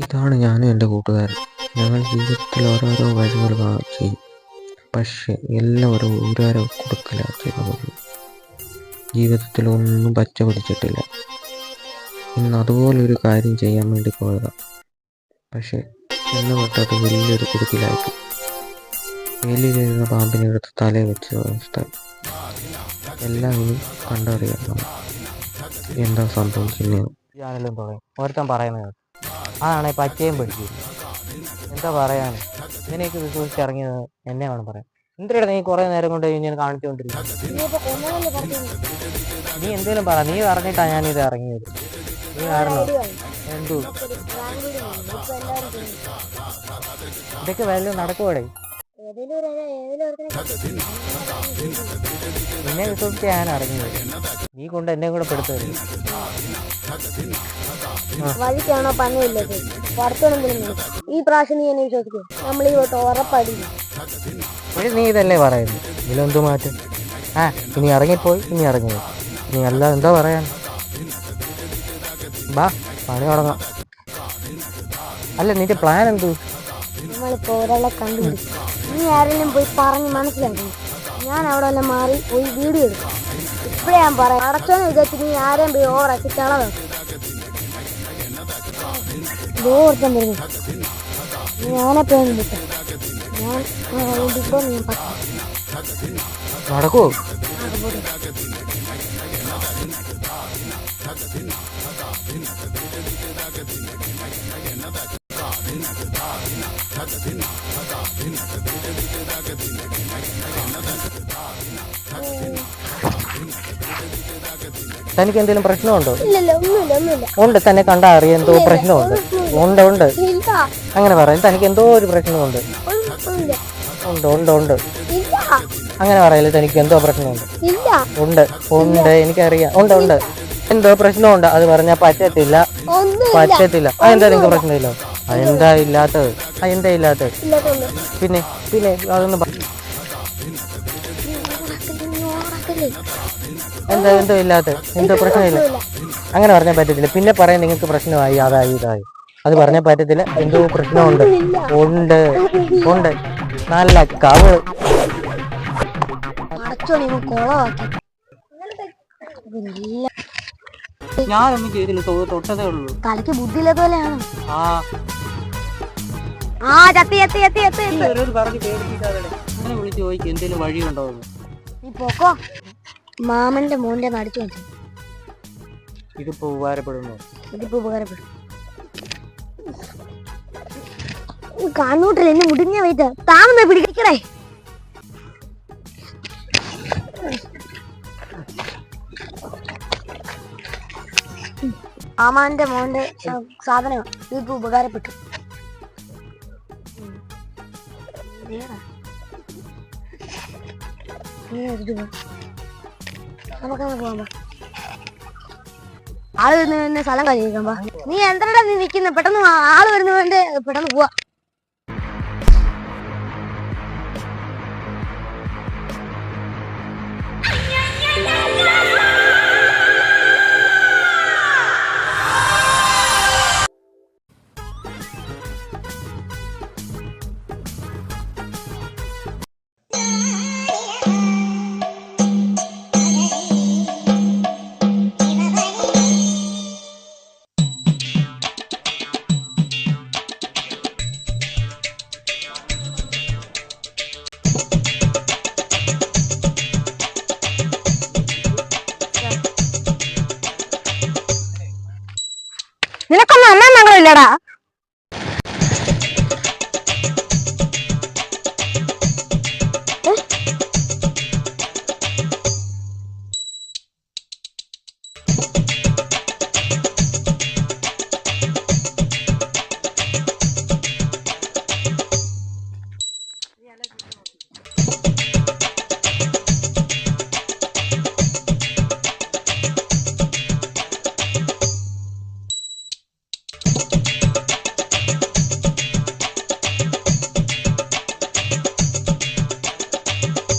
ഇതാണ് ഞാനും എൻ്റെ കൂട്ടുകാരൻ. ഞങ്ങൾ ജീവിതത്തിൽ ഓരോരോ വഴികൾ ചെയ്യും. പക്ഷേ എല്ലാം ഒരു ഊരാര കൊടുക്കലാണ് ചെയ്തതുള്ളൂ. ജീവിതത്തിൽ ഒന്നും പച്ച പിടിച്ചിട്ടില്ല. ഇന്ന് അതുപോലൊരു കാര്യം ചെയ്യാൻ വേണ്ടി പോയതാണ്. പക്ഷേ എന്ന് പെട്ടത് വലിയൊരു കുടുക്കിലായിട്ട്. വേലിയിലിരുന്ന പാമ്പിനെ എടുത്ത് തലയിൽ വെച്ച അവസ്ഥ. എല്ലാം ഇനി കണ്ടറിയാം എന്താ സംഭവിക്കുന്നതെന്ന്. ചാനലും തുടങ്ങി ഒരുത്തൻ പറയുന്നത് അതാണ് പച്ചയും പിടിക്കും. എന്താ പറയാന്, ഇതിനെയൊക്കെ വിശ്വസിച്ചിറങ്ങിയത് എന്നെ വേണം പറയാൻ. എന്തിനാ നീ കുറെ നേരം കൊണ്ട് ഞാൻ കാണിച്ചുകൊണ്ടിരിക്കും? നീ എന്തേലും പറ, നീ പറഞ്ഞിട്ടാ ഞാനിത് ഇറങ്ങിയത്. നീ കാരണം എന്തു ഇതൊക്കെ വല്ലതും നടക്കുവോടെ? നിന്നെ വിശ്വസിച്ച് ഞാൻ ഇറങ്ങിയത്, നീ കൊണ്ട് എന്നെ കൂടെ പെടുത്തരുത്. വഴിക്കാണോ പണിയില്ലത് പുറത്തെങ്കിലും ഈ പ്രാവശ്യം നീ എന്നെ വിശ്വസിക്കും. നമ്മൾ ഈ വട്ടം ഉറപ്പടില്ല. നീ ഇതല്ലേ പറയുന്നു, ഇതിലെന്തു മാറ്റം? ഇനി ഇറങ്ങിപ്പോയി, ഇനി ഇറങ്ങിപ്പോയി, നീ അല്ല എന്താ പറയാൻ? ബാ പണി തുടങ്ങാം. അല്ല നിന്റെ പ്ലാൻ എന്തു? നമ്മളിപ്പോ ഒരാളെ കണ്ടുപിടിക്കും. നീ ആരെങ്കിലും പോയി പറഞ്ഞ് മനസ്സിലാക്കണം. ഞാൻ അവിടെ വല്ല മാറി പോയി വീഡിയോ എടുക്കും. ഇപ്പഴേ ഞാൻ പറയാം, അടച്ചോന്ന് വിചാരിച്ച് നീ ആരെയും പോയി ഓവറാക്കി ചളവാക്കും. ഓർക്കാൻ വരുന്നു ഞാനെപ്പോഴും കിട്ടും. ഞാൻ ഇപ്പൊ ഞാൻ നടക്കുവോ? തനിക്ക് എന്തെങ്കിലും പ്രശ്നമുണ്ടോ? ഉണ്ട്, തന്നെ കണ്ടാ അറിയാം എന്തോ പ്രശ്നമുണ്ട്. ഉണ്ട് ഉണ്ട് അങ്ങനെ പറയാം. തനിക്ക് എന്തോ ഒരു പ്രശ്നമുണ്ട്. ഉണ്ട് ഉണ്ട് ഉണ്ട് അങ്ങനെ പറയല്ലേ. തനിക്ക് എന്തോ പ്രശ്നമുണ്ട്. ഉണ്ട് ഉണ്ട് എനിക്കറിയാം. ഉണ്ട് ഉണ്ട് എന്തോ പ്രശ്നമുണ്ട്. അത് പറഞ്ഞാൽ പറ്റത്തില്ല പറ്റത്തില്ല. അതെന്താ നിനക്ക് പ്രശ്നമില്ല? അതെന്താ ഇല്ലാത്തത്? അതെന്താ ഇല്ലാത്തത്? പിന്നെ പിന്നെ അതൊന്നും എന്താ എന്തോ ഇല്ലാത്തത്? എന്തോ പ്രശ്നമില്ല അങ്ങനെ പറഞ്ഞാൽ പറ്റത്തില്ല. പിന്നെ പറയാൻ നിങ്ങൾക്ക് പ്രശ്നമായി അതായി ഇതായി. അത് പറഞ്ഞാൽ പറ്റത്തില്ല. എന്തോ പ്രശ്നമുണ്ട്. ഉണ്ട് ഉണ്ട് നല്ല കവ്. ഞാനൊന്നും ചെയ്തില്ല, തൊട്ടതേ ഉള്ളൂ. തലക്ക് ബുദ്ധിയില്ലാത്ത പോലെയാണ്. അങ്ങനെ വിളിച്ച് ചോദിക്കും എന്തെങ്കിലും വഴിയുണ്ടോ? നീ പോക്കോ, മാമന്റെ മോന്റെ നടിച്ചു വെച്ചു. ഇതിപ്പോ ഉപകാരപ്പെടുന്നു. ഇതിപ്പോ ഉപകാരപ്പെടും. കാണൂട്ടില്ല എന്നെ മുടിഞ്ഞ വെയിറ്റ് താമ പിടിക്കണേ. മാമാന്റെ മോന്റെ സാധനം ഇതിപ്പോ ഉപകാരപ്പെട്ടു. നമുക്കങ്ങനെ പോകാൻ ആള് വരുന്ന സ്ഥലം കഴിക്കാൻ. നീ എന്താ നീ നിക്കുന്ന? പെട്ടെന്ന് ആള് വരുന്നവന്റെ പെട്ടെന്ന് പോവാ. നിനക്കൊന്നും അമ്മ മകളില്ലടാ.